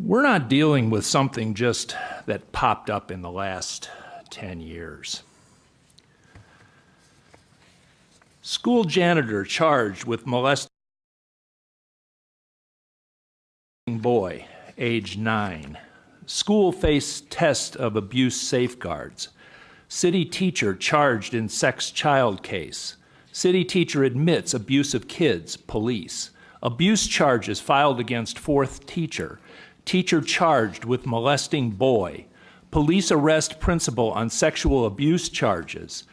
We're not dealing with something just that popped up in the last 10 years. School janitor charged with molesting boy, age 9. School faced test of abuse safeguards. City teacher charged in sex child case. City teacher admits abuse of kids, police. Abuse charges filed against fourth teacher. Teacher charged with molesting boy. Police arrest principal on sexual abuse charges.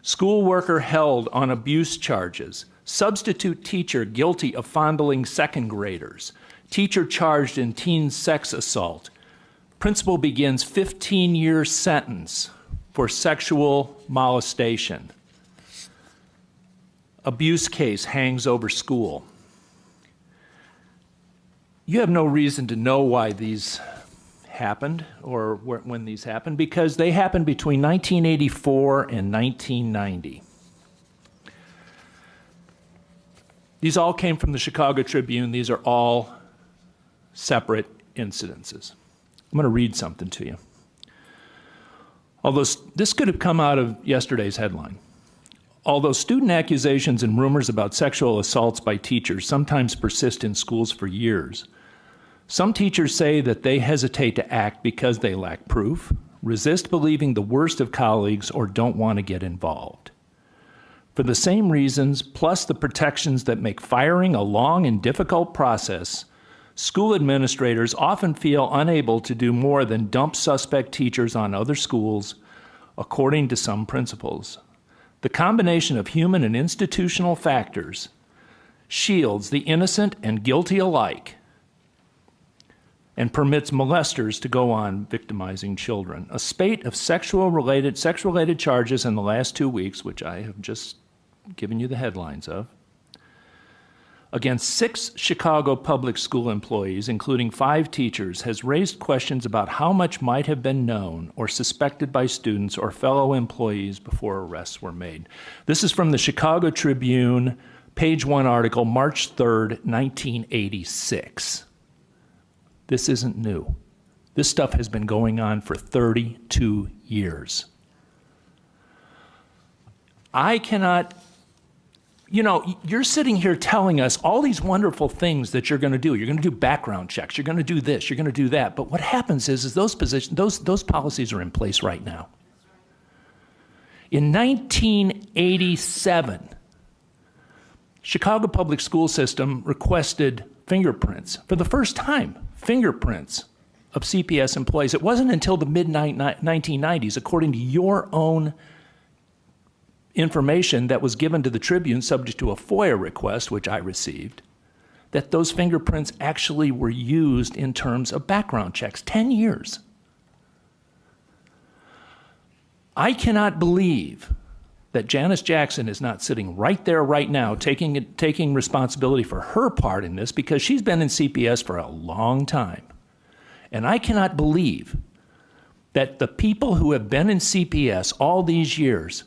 School worker held on abuse charges. Substitute teacher guilty of fondling second graders. Teacher charged in teen sex assault. Principal begins 15-year sentence for sexual molestation. Abuse case hangs over school. You have no reason to know why these happened or when these happened, because they happened between 1984 and 1990. These all came from the Chicago Tribune. These are all separate incidences. I'm going to read something to you. Although this could have come out of yesterday's headline. Although student accusations and rumors about sexual assaults by teachers sometimes persist in schools for years, some teachers say that they hesitate to act because they lack proof, resist believing the worst of colleagues, or don't want to get involved. For the same reasons, plus the protections that make firing a long and difficult process, school administrators often feel unable to do more than dump suspect teachers on other schools, according to some principals. The combination of human and institutional factors shields the innocent and guilty alike and permits molesters to go on victimizing children. A spate of sex-related charges in the last 2 weeks, which I have just given you the headlines of, against 6 Chicago public school employees, including 5 teachers, has raised questions about how much might have been known or suspected by students or fellow employees before arrests were made. This is from the Chicago Tribune, page 1 article, March 3rd, 1986. This isn't new. This stuff has been going on for 32 years. I cannot, you're sitting here telling us all these wonderful things that you're going to do. You're going to do background checks. You're going to do this. You're going to do that. But what happens is those policies are in place right now. In 1987, Chicago Public School System requested fingerprints for the first time. Fingerprints of CPS employees. It wasn't until the mid-1990s, according to your own information that was given to the Tribune subject to a FOIA request, which I received, that those fingerprints actually were used in terms of background checks. 10 years. I cannot believe that Janice Jackson is not sitting right there right now taking responsibility for her part in this, because she's been in CPS for a long time. And I cannot believe that the people who have been in CPS all these years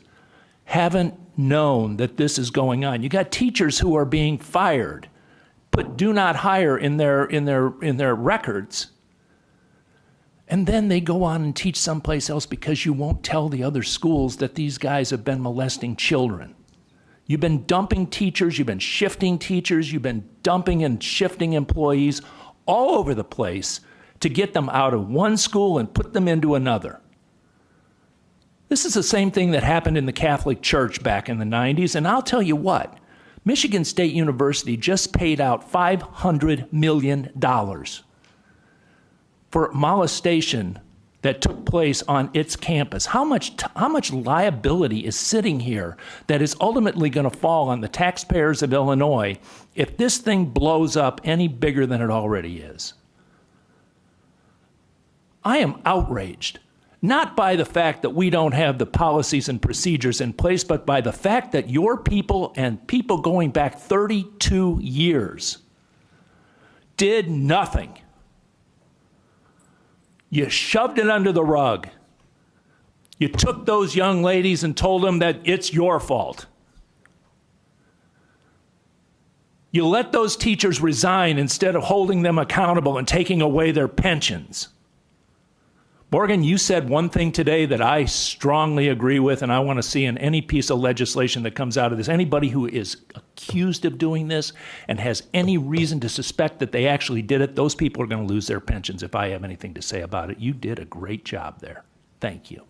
haven't known that this is going on. You got teachers who are being fired, put do not hire in their records, and then they go on and teach someplace else because you won't tell the other schools that these guys have been molesting children. You've been dumping teachers, you've been shifting teachers, you've been dumping and shifting employees all over the place to get them out of one school and put them into another. This is the same thing that happened in the Catholic Church back in the 90s, and I'll tell you what, Michigan State University just paid out $500 million for molestation that took place on its campus. How much liability is sitting here that is ultimately going to fall on the taxpayers of Illinois if this thing blows up any bigger than it already is? I am outraged, not by the fact that we don't have the policies and procedures in place, but by the fact that your people and people going back 32 years did nothing. You shoved it under the rug. You took those young ladies and told them that it's your fault. You let those teachers resign instead of holding them accountable and taking away their pensions. Morgan, you said one thing today that I strongly agree with, and I want to see in any piece of legislation that comes out of this. Anybody who is accused of doing this and has any reason to suspect that they actually did it, those people are going to lose their pensions if I have anything to say about it. You did a great job there. Thank you.